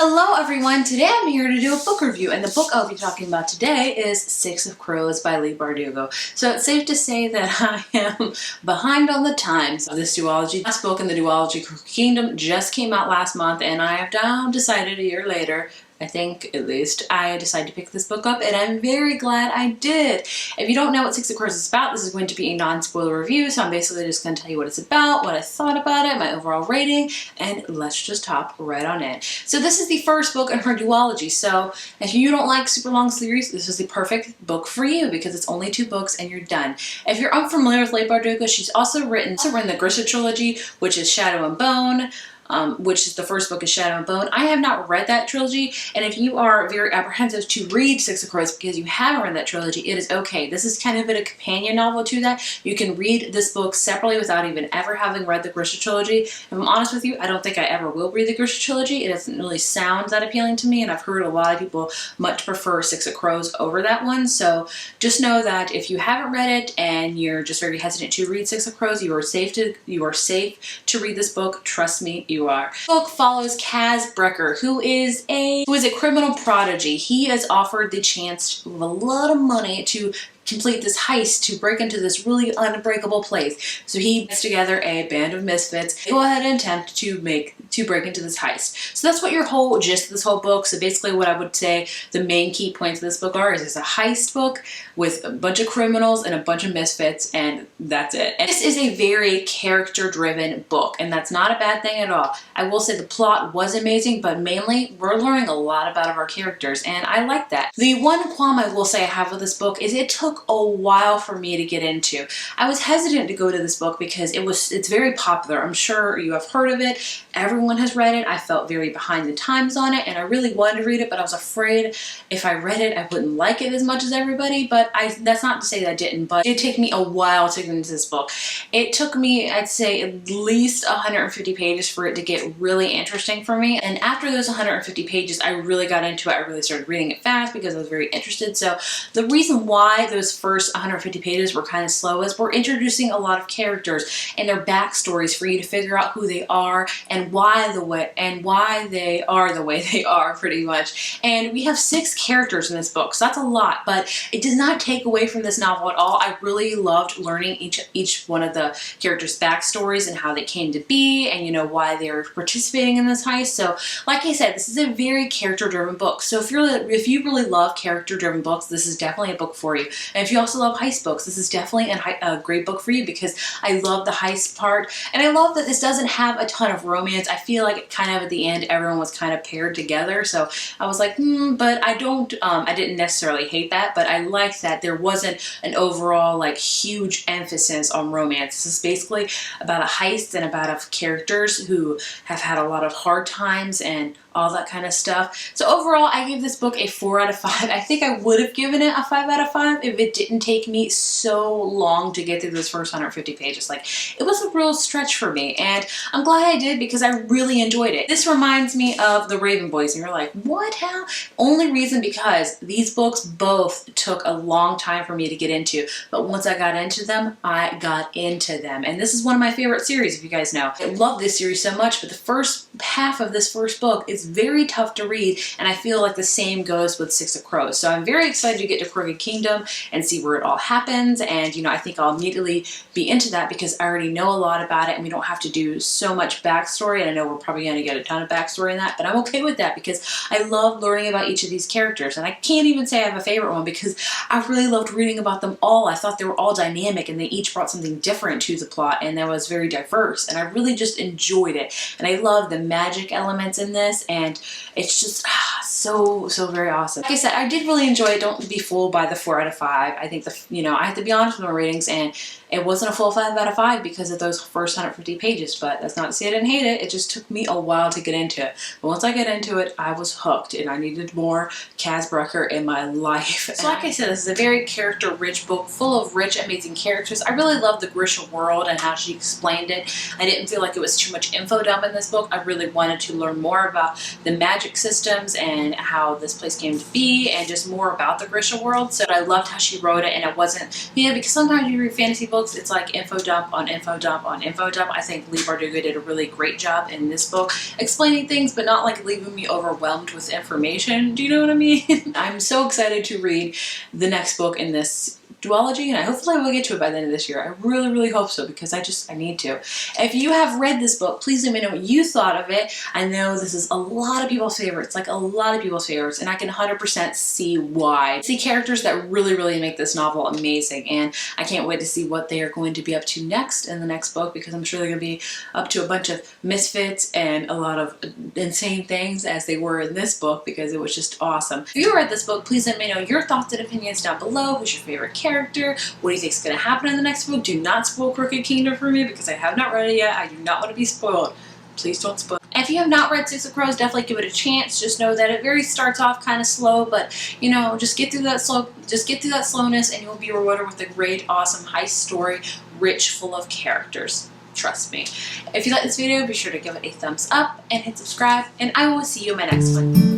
Hello everyone, today I'm here to do a book review, and the book I'll be talking about today is Six of Crows by Leigh Bardurgo. So it's safe to say that I am behind on the times of this duology. Last book in the duology, Kingdom, just came out last month, and I have now decided a year later, I think at least, I decided to pick this book up, and I'm very glad I did. If you don't know what Six of Crows is about, this is going to be a non-spoiler review, so I'm basically just going to tell you what it's about, what I thought about it, my overall rating, and let's just hop right on in. So this is the first book in her duology, so if you don't like super long series, this is the perfect book for you because it's only 2 books and you're done. If you're unfamiliar with Leigh Bardurgo, she's also written the Grisha trilogy, which is Shadow and Bone, which is the first book is Shadow and Bone. I have not read that trilogy, and if you are very apprehensive to read Six of Crows because you haven't read that trilogy, it is okay. This is kind of a companion novel to that. You can read this book separately without even ever having read the Grisha trilogy. If I'm honest with you, I don't think I ever will read the Grisha trilogy. It doesn't really sound that appealing to me, and I've heard a lot of people much prefer Six of Crows over that one. So just know that if you haven't read it and you're just very hesitant to read Six of Crows, you are safe to read this book. Trust me, you are. The book follows Kaz Brecker, who is a criminal prodigy. He is offered the chance with a lot of money to complete this heist to break into this really unbreakable place. So he gets together a band of misfits, go ahead and attempt to break into this heist. So that's what your whole gist of this whole book. So basically what I would say the main key points of this book are is it's a heist book with a bunch of criminals and a bunch of misfits, and that's it. And this is a very character-driven book, and that's not a bad thing at all. I will say the plot was amazing, but mainly we're learning a lot about our characters, and I like that. The one qualm I will say I have with this book is it took a while for me to get into. I was hesitant to go to this book because it's very popular. I'm sure you have heard of it. Everyone has read it. I felt very behind the times on it, and I really wanted to read it, but I was afraid if I read it, I wouldn't like it as much as everybody. But that's not to say that I didn't, but it took me a while to get into this book. It took me, I'd say, at least 150 pages for it to get really interesting for me. And after those 150 pages, I really got into it. I really started reading it fast because I was very interested. So the reason why those first 150 pages were kind of slow is we're introducing a lot of characters and their backstories for you to figure out who they are and why they are the way they are, pretty much. And we have 6 characters in this book, so that's a lot, but it does not take away from this novel at all. I really loved learning each one of the characters' backstories and how they came to be, and why they're participating in this heist. So like I said, this is a very character-driven book. So if you really love character-driven books, this is definitely a book for you. And if you also love heist books, this is definitely a great book for you because I love the heist part, and I love that this doesn't have a ton of romance. I feel like kind of at the end everyone was kind of paired together, so I was like, but I didn't necessarily hate that, but I liked that there wasn't an overall like huge emphasis on romance. This is basically about a heist and about characters who have had a lot of hard times and all that kind of stuff. So overall, I gave this book a 4 out of 5. I think I would have given it a 5 out of 5 if it didn't take me so long to get through those first 150 pages. Like, it was a real stretch for me, and I'm glad I did because I really enjoyed it. This reminds me of The Raven Boys, and you're like, what? How? Only reason because these books both took a long time for me to get into, but once I got into them, I got into them. And this is one of my favorite series, if you guys know. I love this series so much, but the first half of this first book is very tough to read, and I feel like the same goes with Six of Crows. So I'm very excited to get to Crooked Kingdom and see where it all happens, and I think I'll immediately be into that because I already know a lot about it and we don't have to do so much backstory, and I know we're probably going to get a ton of backstory in that, but I'm okay with that because I love learning about each of these characters, and I can't even say I have a favorite one because I really loved reading about them all. I thought they were all dynamic and they each brought something different to the plot, and that was very diverse, and I really just enjoyed it, and I love the magic elements in this, and it's just so very awesome. Like I said, I did really enjoy it. Don't be fooled by the 4 out of 5. I think I have to be honest with my ratings, and it wasn't a full 5 out of 5 because of those first 150 pages, but that's not to say I didn't hate it. It just took me a while to get into it. But once I got into it, I was hooked, and I needed more Kaz Brecker in my life. So like I said, this is a very character-rich book, full of rich, amazing characters. I really love the Grisha world and how she explained it. I didn't feel like it was too much info dump in this book. I really wanted to learn more about the magic systems and and how this place came to be and just more about the Grisha world. So I loved how she wrote it, and it wasn't, you know, because sometimes you read fantasy books, it's like info dump on info dump on info dump. I think Leigh Bardurgo did a really great job in this book explaining things, but not like leaving me overwhelmed with information. Do you know what I mean? I'm so excited to read the next book in this duology, and hopefully I will get to it by the end of this year. I really, really hope so, because I need to. If you have read this book, please let me know what you thought of it. I know this is a lot of people's favorites, like a lot of people's favorites, and I can 100% see why. See characters that really, really make this novel amazing, and I can't wait to see what they are going to be up to next in the next book, because I'm sure they're going to be up to a bunch of misfits and a lot of insane things as they were in this book, because it was just awesome. If you read this book, please let me know your thoughts and opinions down below. Who's your favorite character? What do you think is going to happen in the next book? Do not spoil Crooked Kingdom for me, because I have not read it yet. I do not want to be spoiled. Please don't spoil. If you have not read Six of Crows, definitely give it a chance. Just know that it starts off kind of slow, but you know, just get through that slowness, and you'll be rewarded with a great, awesome heist story, rich, full of characters. Trust me. If you like this video, be sure to give it a thumbs up and hit subscribe, and I will see you in my next one.